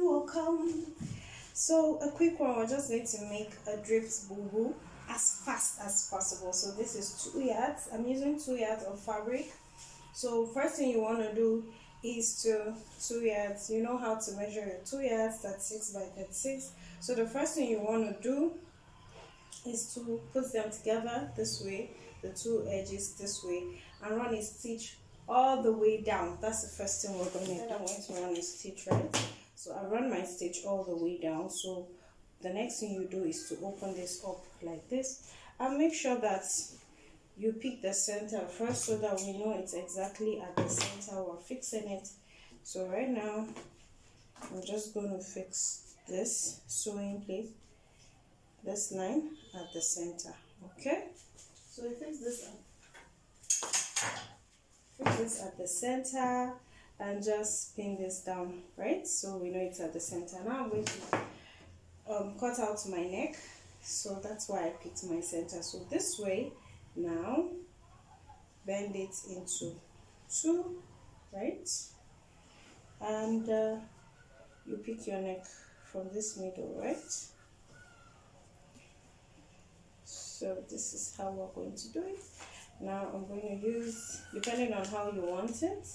welcome. So a quick one, we're just going to make a draped bubu as fast as possible. So this is 2 yards. I'm using 2 yards of fabric. So first thing you want to do is 2 yards. You know how to measure your 2 yards, that's 6 by 36. So the first thing you want to do is to put them together this way, the 2 edges this way, and run a stitch all the way down. That's the first thing we're going to do. I'm going to run a stitch, right? So I run my stitch all the way down. So the next thing you do is to open this up like this, and make sure that you pick the center first so that we know it's exactly at the center we're fixing it. So right now I'm just going to fix this sewing plate, this line at the center. Okay, so we fix this at the center and just pin this down, right? So we know it's at the center. Now I'm going to cut out my neck, so that's why I picked my center. So this way, now bend it into 2, right? And you pick your neck from this middle, right? So this is how we're going to do it. Now I'm going to use, depending on how you want it,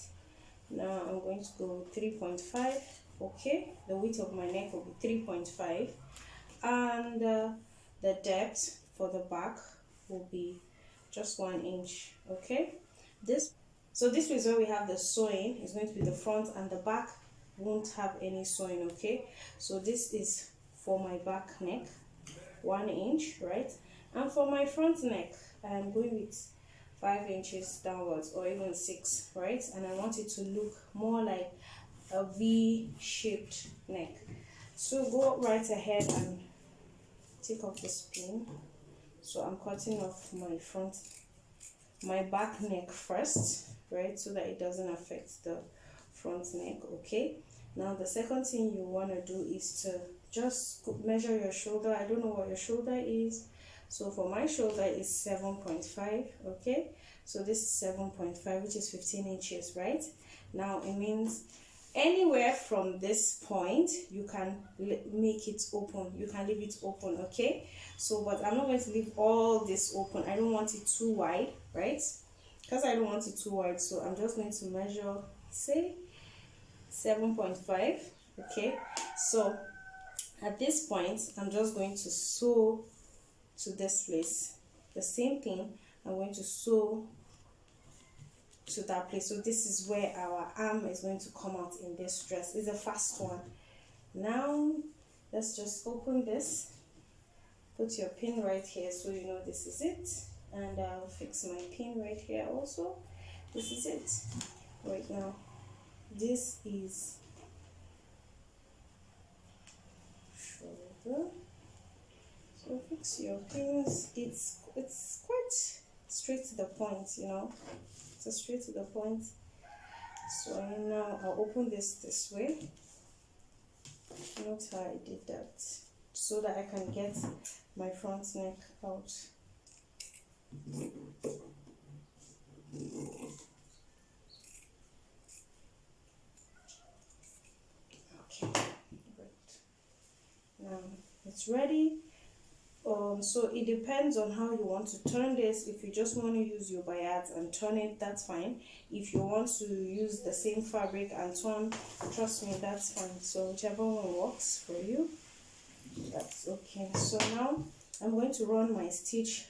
now I'm going to go 3.5. okay, the width of my neck will be 3.5, and the depth for the back will be just 1 inch. Okay, this is where we have the sewing. It's going to be the front, and the back won't have any sewing. Okay, so this is for my back neck, 1 inch, right? And for my front neck, I'm going with 5 inches downwards, or even 6, right? And I want it to look more like a V-shaped neck. So go right ahead and take off this pin. So I'm cutting off my back neck first, right, so that it doesn't affect the front neck. Okay, now the second thing you want to do is to just measure your shoulder. I don't know what your shoulder is. So for my shoulder is 7.5, okay? So this is 7.5, which is 15 inches, right? Now it means anywhere from this point, you can make it open. You can leave it open, okay? So, but I'm not going to leave all this open. I don't want it too wide, right? Because I don't want it too wide, so I'm just going to measure, say, 7.5, okay? So at this point, I'm just going to sew to this place. The same thing, I'm going to sew to that place. So this is where our arm is going to come out in this dress. It's a fast one. Now let's just open this, put your pin right here so you know this is it, and I'll fix my pin right here also. This is it right now. This is shoulder. So fix your pins. It's quite straight to the point, you know. It's straight to the point. So now I'll open this way. Note how I did that, so that I can get my front neck out. Okay, great. Now it's ready. So it depends on how you want to turn this. If you just want to use your bayards and turn it, that's fine. If you want to use the same fabric and turn, trust me, that's fine. So whichever one works for you, that's okay. So now I'm going to run my stitch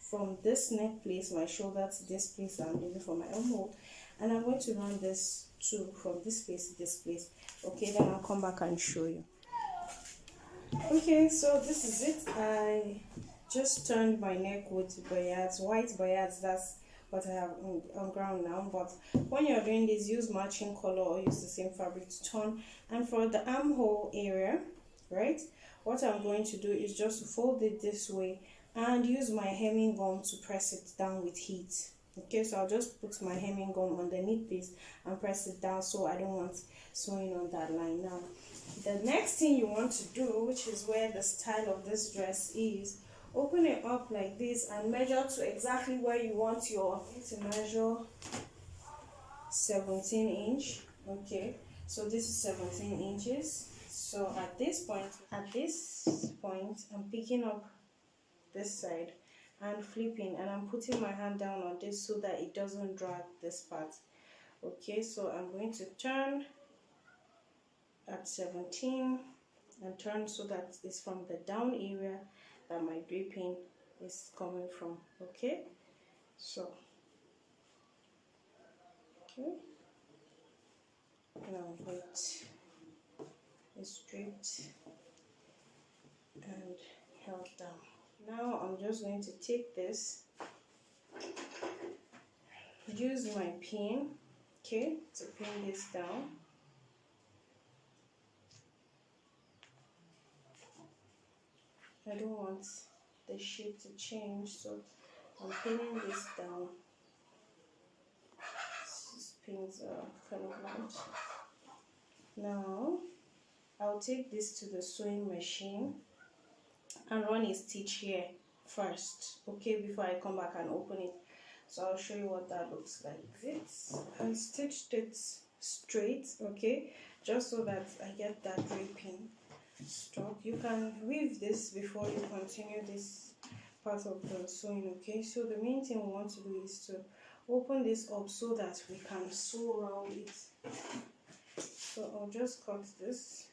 from this neck place, my shoulder, to this place I'm leaving for my armhole, and I'm going to run this too from this place to this place. Okay, then I'll come back and show you. Okay, so this is it. I just turned my neck with bayards, white bayards. That's what I have on ground now. But when you're doing this, use matching color or use the same fabric to turn. And for the armhole area, right, what I'm going to do is just fold it this way and use my hemming gum to press it down with heat. Okay, so I'll just put my hemming gum underneath this and press it down, so I don't want sewing on that line. Now the next thing you want to do, which is where the style of this dress is, open it up like this and measure to exactly where you want your to measure 17 inch. Okay, So this is 17 inches. So at this point I'm picking up this side and flipping, and I'm putting my hand down on this so that it doesn't drag this part. Okay, so I'm going to turn at 17 and turn so that it's from the down area that my draping is coming from. Okay, so okay, now wait, it's draped and held down. Now I'm just going to take this, use my pin, okay, to pin this down. I don't want the shape to change, so I'm pinning this down. These pins are kind of round. Now I'll take this to the sewing machine and run a stitch here first, okay, before I come back and open it. So I'll show you what that looks like. I stitched it straight, okay, just so that I get that draping stuck. You can weave this before you continue this part of the sewing, okay. So the main thing we want to do is to open this up so that we can sew around it. So I'll just cut this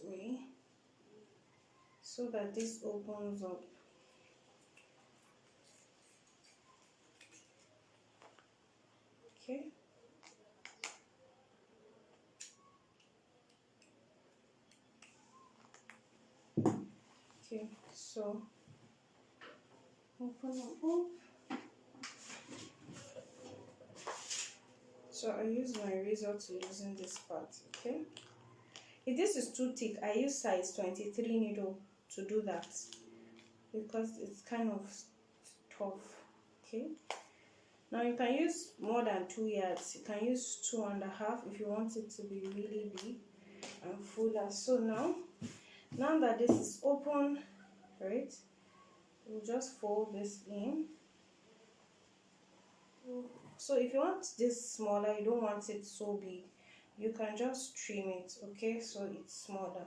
way so that this opens up. Okay. Okay, so open them up. So I use my razor to loosen this part, okay. If this is too thick, I use size 23 needle to do that because it's kind of tough, okay. Now you can use more than 2 yards. You can use 2.5 if you want it to be really big and fuller. So now that this is open, right, we'll just fold this in. So if you want this smaller, you don't want it so big, you can just trim it, okay, so it's smaller.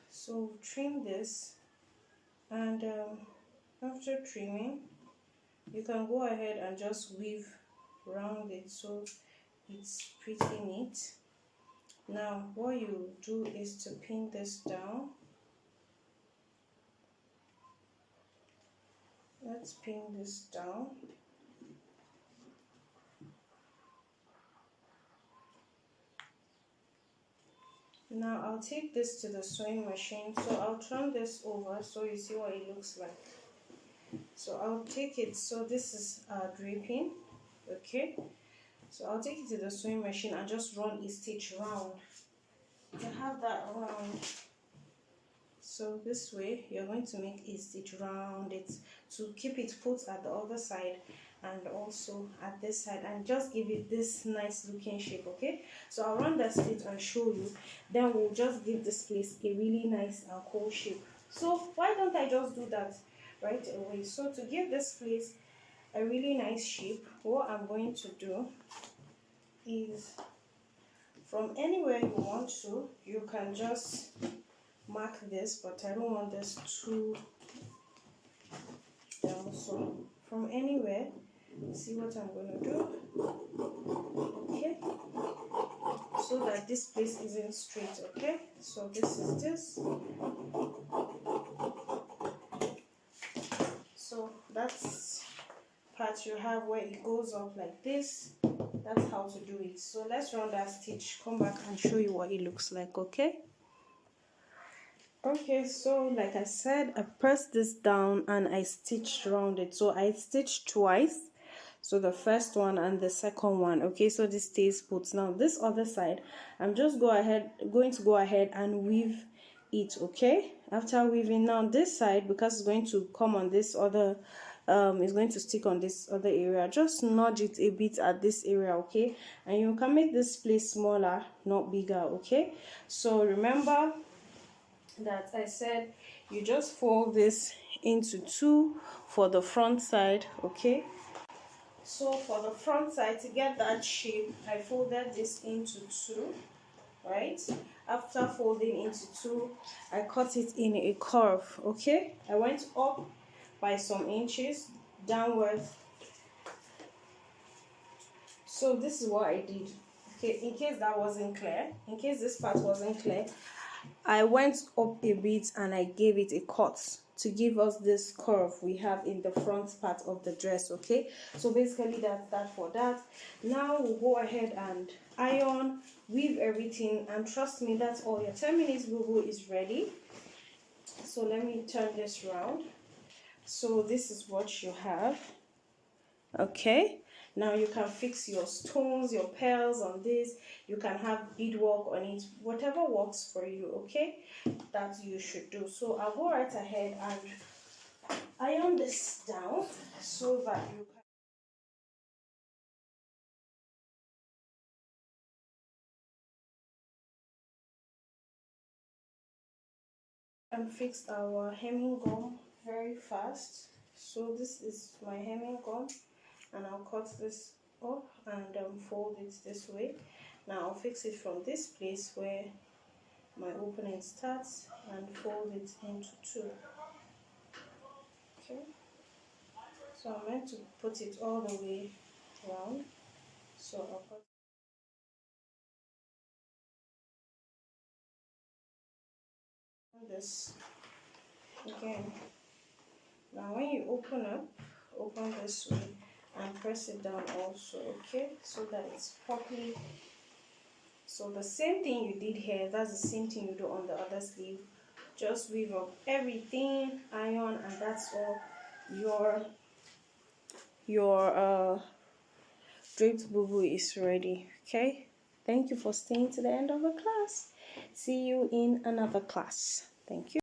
So trim this, and after trimming, you can go ahead and just weave around it so it's pretty neat. Now what you do is to pin this down. Let's pin this down. Now I'll take this to the sewing machine, so I'll turn this over so you see what it looks like. So I'll take it, so this is draping, okay, so I'll take it to the sewing machine and just run a stitch round to have that round. So this way you're going to make a stitch round it to keep it put at the other side and also at this side, and just give it this nice looking shape, okay. So I'll run that stitch and show you, then we'll just give this place a really nice and cool shape. So why don't I just do that right away? So to give this place a really nice shape, what I'm going to do is, from anywhere you want to, you can just mark this, but I don't want this too down. So from anywhere, see what I'm going to do, okay, so that this place isn't straight, okay. So this is this. So that's part you have where it goes up like this. That's how to do it. So let's run that stitch, come back and show you what it looks like, okay. Okay, so like I said, I pressed this down and I stitched around it. So I stitched twice, so the first one and the second one, okay. So this stays put. Now this other side, I'm just going to go ahead and weave it, okay. After weaving, now this side, because it's going to come on this other it's going to stick on this other area, just nudge it a bit at this area, okay, and you can make this place smaller, not bigger, okay. So remember that I said you just fold this into 2 for the front side, okay. So for the front side, to get that shape, I folded this into two, right? After folding into two, I cut it in a curve. Okay, I went up by some inches, downwards. So this is what I did. Okay, in case that wasn't clear, in case this part wasn't clear, I went up a bit and I gave it a cut to give us this curve we have in the front part of the dress. Okay, so basically that's that for that. Now we'll go ahead and iron, weave everything, and trust me, that's all. Your 10 minutes Bubu is ready. So let me turn this round. So this is what you have. Okay, now you can fix your stones, your pearls on this. You can have beadwork on it, whatever works for you. Okay, that you should do. So I'll go right ahead and iron this down so that you can fix our hemming gum very fast. So this is my hemming gum, and I'll cut this up and fold it this way. Now I'll fix it from this place where my opening starts and fold it into two. Okay, so I'm meant to put it all the way round, so I'll put this again. Now when you open this way and press it down also. Okay, so that it's properly. So the same thing you did here, that's the same thing you do on the other sleeve. Just weave up everything, iron, and that's all. Your draped Bubu is ready. Okay, thank you for staying to the end of the class. See you in another class. Thank you.